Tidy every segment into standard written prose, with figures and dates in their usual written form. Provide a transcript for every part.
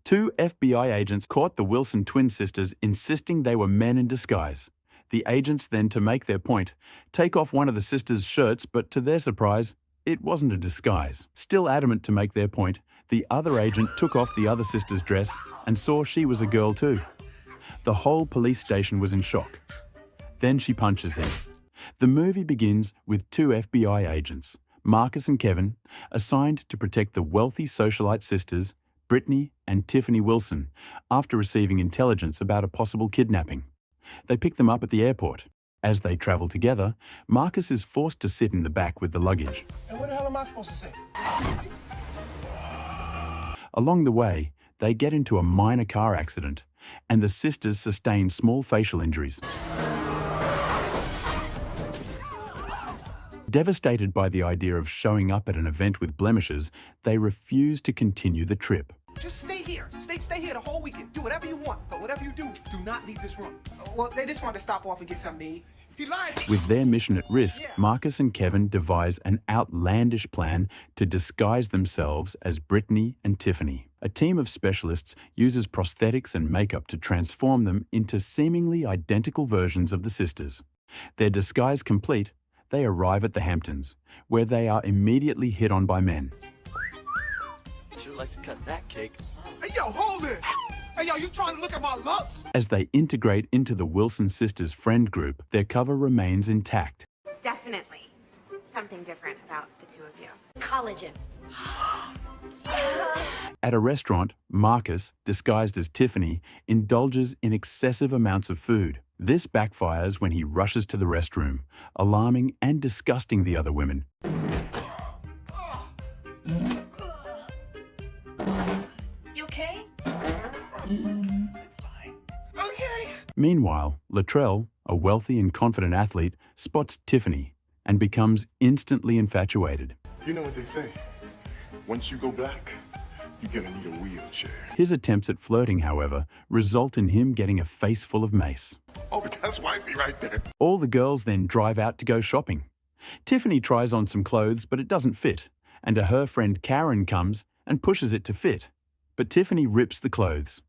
Two FBI agents caught the Wilson twin sisters insisting they were men in disguise. The agents then, to make their point, take off one of the sisters' shirts, but to their surprise, it wasn't a disguise. Still adamant to make their point, the other agent took off the other sister's dress and saw she was a girl too. The whole police station was in shock. Then she punches him. The movie begins with two FBI agents, Marcus and Kevin, assigned to protect the wealthy socialite sisters, Brittany and Tiffany Wilson, after receiving intelligence about a possible kidnapping. They pick them up at the airport. As they travel together, Marcus is forced to sit in the back with the luggage. And what the hell am I supposed to say? Along the way, they get into a minor car accident, and the sisters sustain small facial injuries. Devastated by the idea of showing up at an event with blemishes, they refuse to continue the trip. Just stay here. Stay here the whole weekend. Do whatever you want. But whatever you do not leave this room. Well, they just wanted to stop off and get something to eat. He lied. With their mission at risk, Marcus and Kevin devise an outlandish plan to disguise themselves as Brittany and Tiffany. A team of specialists uses prosthetics and makeup to transform them into seemingly identical versions of the sisters. Their disguise complete, they arrive at the Hamptons, where they are immediately hit on by men. Sure like to cut that cake. Hey, yo, hold it! Hey, yo, you trying to look at my lumps? As they integrate into the Wilson sisters' friend group, their cover remains intact. Definitely something different about the two of you. Collagen. At a restaurant, Marcus, disguised as Tiffany, indulges in excessive amounts of food. This backfires when he rushes to the restroom, alarming and disgusting the other women. You okay? Okay. Meanwhile, Luttrell, a wealthy and confident athlete, spots Tiffany and becomes instantly infatuated. You know what they say, once you go black, you're gonna need a wheelchair. His attempts at flirting, however, result in him getting a face full of mace. Oh, but that's wifey right there. All the girls then drive out to go shopping. Tiffany tries on some clothes, but it doesn't fit, and her friend Karen comes and pushes it to fit. But Tiffany rips the clothes.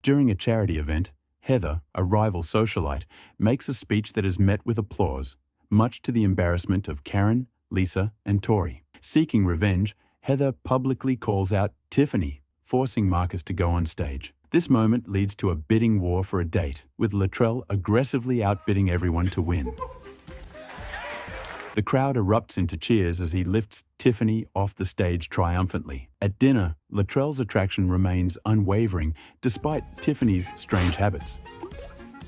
During a charity event, Heather, a rival socialite, makes a speech that is met with applause, much to the embarrassment of Karen, Lisa, and Tori. Seeking revenge, Heather publicly calls out Tiffany, forcing Marcus to go on stage. This moment leads to a bidding war for a date, with Luttrell aggressively outbidding everyone to win. The crowd erupts into cheers as he lifts Tiffany off the stage triumphantly. At dinner, Luttrell's attraction remains unwavering despite Tiffany's strange habits.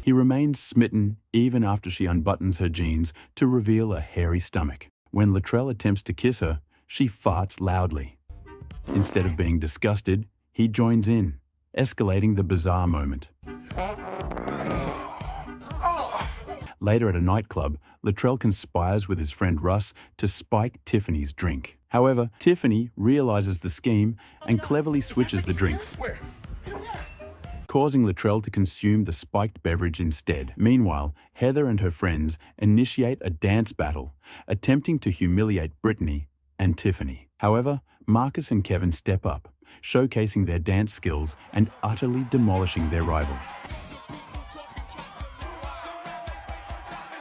He remains smitten even after she unbuttons her jeans to reveal a hairy stomach. When Luttrell attempts to kiss her, she farts loudly. Instead of being disgusted, he joins in, escalating the bizarre moment. Later at a nightclub, Luttrell conspires with his friend Russ to spike Tiffany's drink. However, Tiffany realizes the scheme and cleverly switches the drinks, causing Luttrell to consume the spiked beverage instead. Meanwhile, Heather and her friends initiate a dance battle, attempting to humiliate Brittany and Tiffany. However, Marcus and Kevin step up, showcasing their dance skills and utterly demolishing their rivals.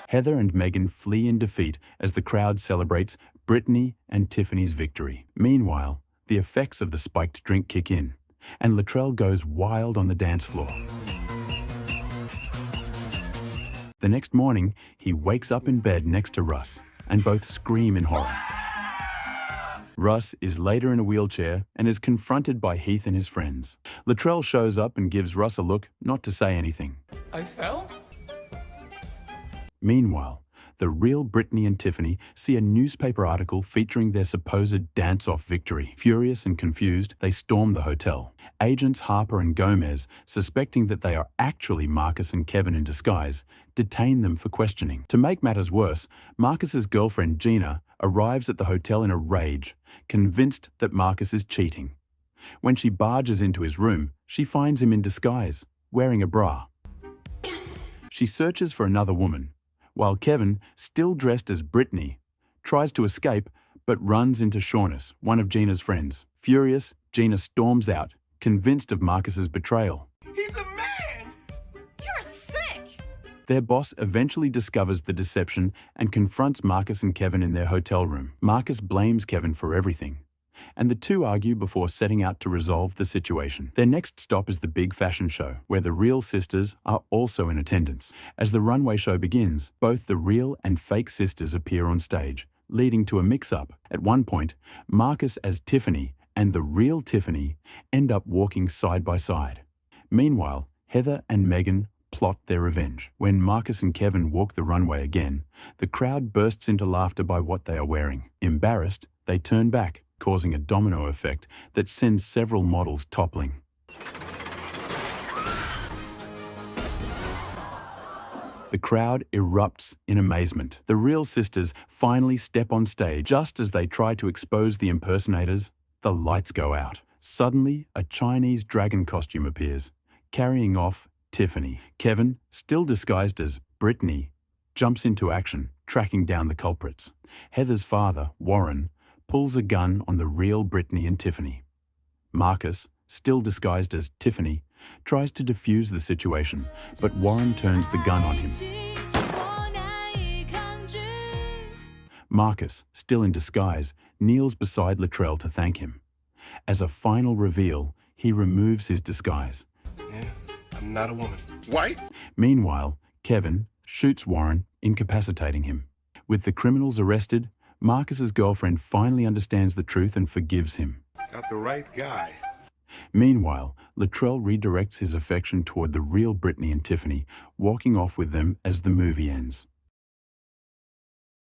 Heather and Megan flee in defeat as the crowd celebrates Brittany and Tiffany's victory. Meanwhile, the effects of the spiked drink kick in, and Luttrell goes wild on the dance floor. The next morning, he wakes up in bed next to Russ, and both scream in horror. Russ is later in a wheelchair and is confronted by Heath and his friends. Luttrell shows up and gives Russ a look, not to say anything. I fell? Meanwhile, the real Brittany and Tiffany see a newspaper article featuring their supposed dance-off victory. Furious and confused, they storm the hotel. Agents Harper and Gomez, suspecting that they are actually Marcus and Kevin in disguise, detain them for questioning. To make matters worse, Marcus's girlfriend Gina arrives at the hotel in a rage, convinced that Marcus is cheating. When she barges into his room, she finds him in disguise, wearing a bra. She searches for another woman, while Kevin, still dressed as Brittany, tries to escape but runs into Shaunus, one of Gina's friends. Furious, Gina storms out, convinced of Marcus's betrayal. He's a man! You're sick! Their boss eventually discovers the deception and confronts Marcus and Kevin in their hotel room. Marcus blames Kevin for everything, and the two argue before setting out to resolve the situation. Their next stop is the big fashion show, where the real sisters are also in attendance. As the runway show begins, both the real and fake sisters appear on stage, leading to a mix-up. At one point, Marcus as Tiffany and the real Tiffany end up walking side by side. Meanwhile, Heather and Megan plot their revenge. When Marcus and Kevin walk the runway again, the crowd bursts into laughter by what they are wearing. Embarrassed, they turn back, causing a domino effect that sends several models toppling. The crowd erupts in amazement. The real sisters finally step on stage. Just as they try to expose the impersonators, the lights go out. Suddenly, a Chinese dragon costume appears, carrying off Tiffany. Kevin, still disguised as Brittany, jumps into action, tracking down the culprits. Heather's father, Warren, pulls a gun on the real Brittany and Tiffany. Marcus, still disguised as Tiffany, tries to defuse the situation, but Warren turns the gun on him. Marcus, still in disguise, kneels beside Latrell to thank him. As a final reveal, he removes his disguise. Yeah, I'm not a woman. White? Meanwhile, Kevin shoots Warren, incapacitating him. With the criminals arrested, Marcus's girlfriend finally understands the truth and forgives him. Got the right guy. Meanwhile, Latrell redirects his affection toward the real Brittany and Tiffany, walking off with them as the movie ends.